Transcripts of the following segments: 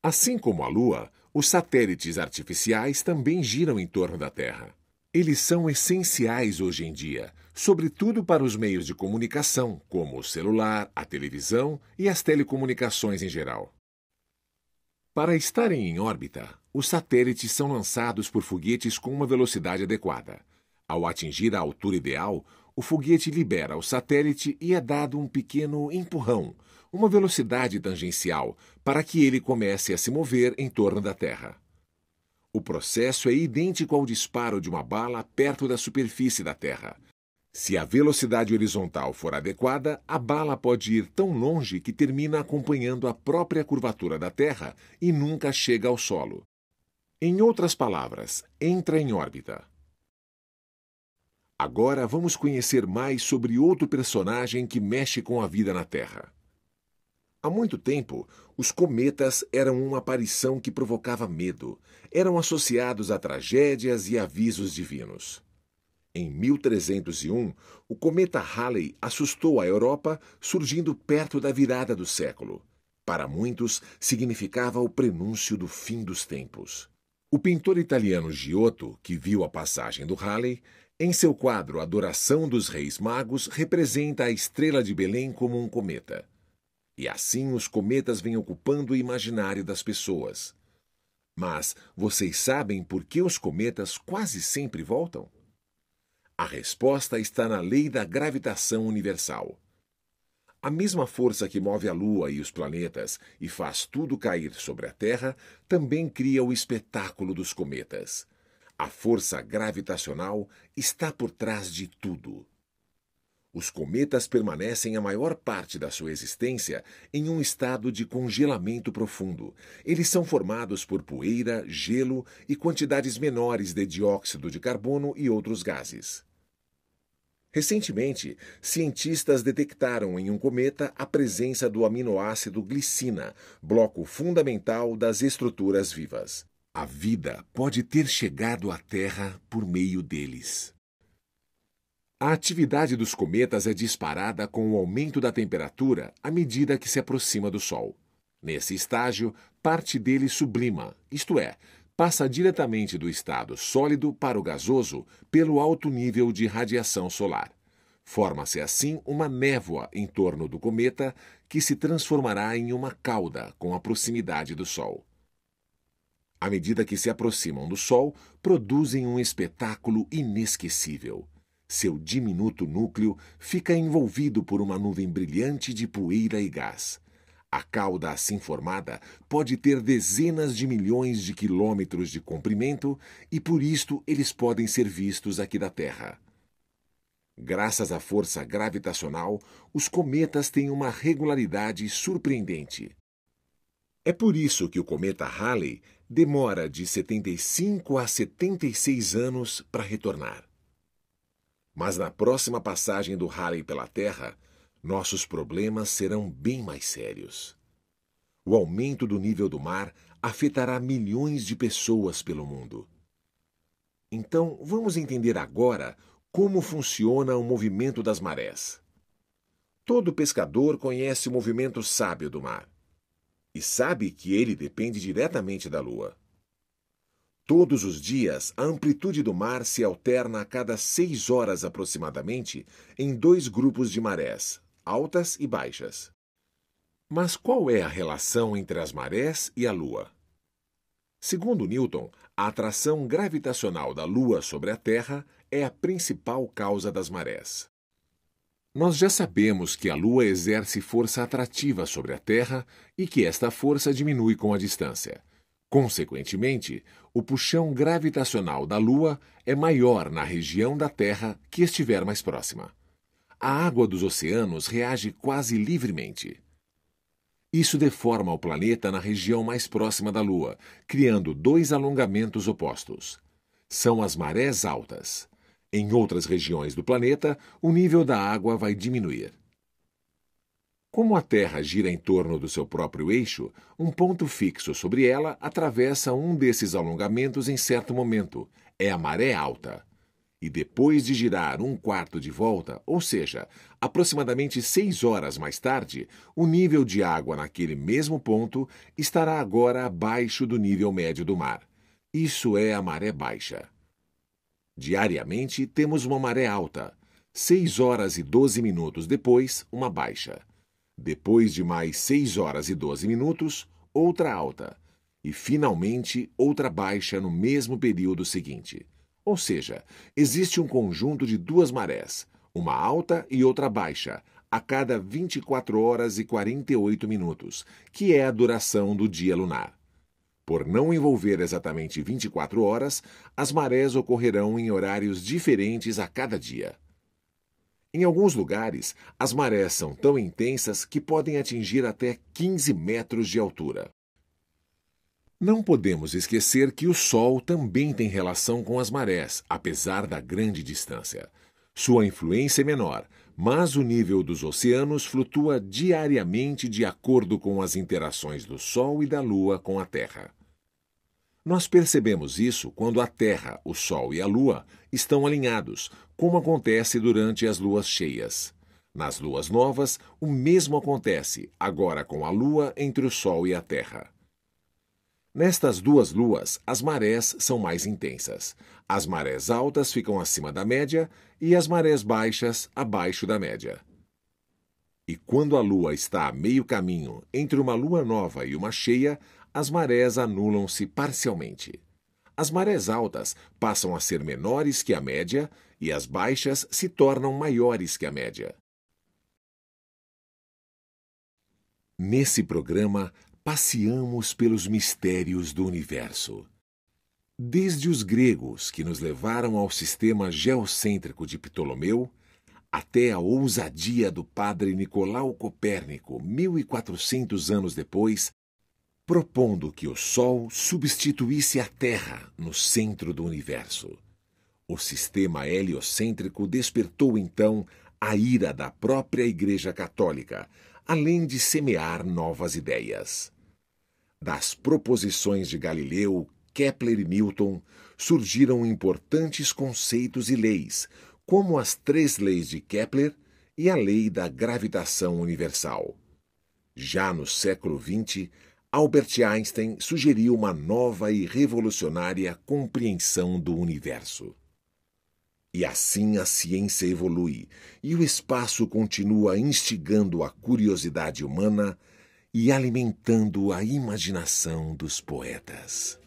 Assim como a Lua, os satélites artificiais também giram em torno da Terra. Eles são essenciais hoje em dia, sobretudo para os meios de comunicação, como o celular, a televisão e as telecomunicações em geral. Para estarem em órbita, os satélites são lançados por foguetes com uma velocidade adequada. Ao atingir a altura ideal, o foguete libera o satélite e é dado um pequeno empurrão, uma velocidade tangencial, para que ele comece a se mover em torno da Terra. O processo é idêntico ao disparo de uma bala perto da superfície da Terra. Se a velocidade horizontal for adequada, a bala pode ir tão longe que termina acompanhando a própria curvatura da Terra e nunca chega ao solo. Em outras palavras, entra em órbita. Agora vamos conhecer mais sobre outro personagem que mexe com a vida na Terra. Há muito tempo, os cometas eram uma aparição que provocava medo. Eram associados a tragédias e avisos divinos. Em 1301, o cometa Halley assustou a Europa, surgindo perto da virada do século. Para muitos, significava o prenúncio do fim dos tempos. O pintor italiano Giotto, que viu a passagem do Halley, em seu quadro Adoração dos Reis Magos, representa a estrela de Belém como um cometa. E assim os cometas vêm ocupando o imaginário das pessoas. Mas vocês sabem por que os cometas quase sempre voltam? A resposta está na lei da gravitação universal. A mesma força que move a Lua e os planetas e faz tudo cair sobre a Terra também cria o espetáculo dos cometas. A força gravitacional está por trás de tudo. Os cometas permanecem a maior parte da sua existência em um estado de congelamento profundo. Eles são formados por poeira, gelo e quantidades menores de dióxido de carbono e outros gases. Recentemente, cientistas detectaram em um cometa a presença do aminoácido glicina, bloco fundamental das estruturas vivas. A vida pode ter chegado à Terra por meio deles. A atividade dos cometas é disparada com o aumento da temperatura à medida que se aproxima do Sol. Nesse estágio, parte dele sublima, isto é, passa diretamente do estado sólido para o gasoso pelo alto nível de radiação solar. Forma-se assim uma névoa em torno do cometa que se transformará em uma cauda com a proximidade do Sol. À medida que se aproximam do Sol, produzem um espetáculo inesquecível. Seu diminuto núcleo fica envolvido por uma nuvem brilhante de poeira e gás. A cauda assim formada pode ter dezenas de milhões de quilômetros de comprimento e por isto eles podem ser vistos aqui da Terra. Graças à força gravitacional, os cometas têm uma regularidade surpreendente. É por isso que o cometa Halley demora de 75 a 76 anos para retornar. Mas na próxima passagem do Halley pela Terra, nossos problemas serão bem mais sérios. O aumento do nível do mar afetará milhões de pessoas pelo mundo. Então, vamos entender agora como funciona o movimento das marés. Todo pescador conhece o movimento sábio do mar e sabe que ele depende diretamente da Lua. Todos os dias, a amplitude do mar se alterna a cada 6 horas aproximadamente em 2 grupos de marés, altas e baixas. Mas qual é a relação entre as marés e a Lua? Segundo Newton, a atração gravitacional da Lua sobre a Terra é a principal causa das marés. Nós já sabemos que a Lua exerce força atrativa sobre a Terra e que esta força diminui com a distância. Consequentemente, o puxão gravitacional da Lua é maior na região da Terra que estiver mais próxima. A água dos oceanos reage quase livremente. Isso deforma o planeta na região mais próxima da Lua, criando 2 alongamentos opostos. São as marés altas. Em outras regiões do planeta, o nível da água vai diminuir. Como a Terra gira em torno do seu próprio eixo, um ponto fixo sobre ela atravessa um desses alongamentos em certo momento. É a maré alta. E depois de girar um quarto de volta, ou seja, aproximadamente 6 horas mais tarde, o nível de água naquele mesmo ponto estará agora abaixo do nível médio do mar. Isso é a maré baixa. Diariamente temos uma maré alta. 6 horas e 12 minutos depois, uma baixa. Depois de mais 6 horas e 12 minutos, outra alta. E, finalmente, outra baixa no mesmo período seguinte. Ou seja, existe um conjunto de duas marés, uma alta e outra baixa, a cada 24 horas e 48 minutos, que é a duração do dia lunar. Por não envolver exatamente 24 horas, as marés ocorrerão em horários diferentes a cada dia. Em alguns lugares, as marés são tão intensas que podem atingir até 15 metros de altura. Não podemos esquecer que o Sol também tem relação com as marés, apesar da grande distância. Sua influência é menor, mas o nível dos oceanos flutua diariamente de acordo com as interações do Sol e da Lua com a Terra. Nós percebemos isso quando a Terra, o Sol e a Lua estão alinhados, como acontece durante as luas cheias. Nas luas novas, o mesmo acontece, agora com a Lua entre o Sol e a Terra. Nestas duas luas, as marés são mais intensas. As marés altas ficam acima da média e as marés baixas abaixo da média. E quando a Lua está a meio caminho entre uma lua nova e uma cheia, as marés anulam-se parcialmente. As marés altas passam a ser menores que a média e as baixas se tornam maiores que a média. Nesse programa, passeamos pelos mistérios do universo. Desde os gregos, que nos levaram ao sistema geocêntrico de Ptolomeu, até a ousadia do padre Nicolau Copérnico, 1400 anos depois, propondo que o Sol substituísse a Terra no centro do universo. O sistema heliocêntrico despertou então a ira da própria Igreja Católica, além de semear novas ideias. Das proposições de Galileu, Kepler e Newton, surgiram importantes conceitos e leis, como as 3 leis de Kepler e a lei da gravitação universal. Já no século XX, Albert Einstein sugeriu uma nova e revolucionária compreensão do universo. E assim a ciência evolui, e o espaço continua instigando a curiosidade humana e alimentando a imaginação dos poetas.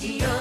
radio.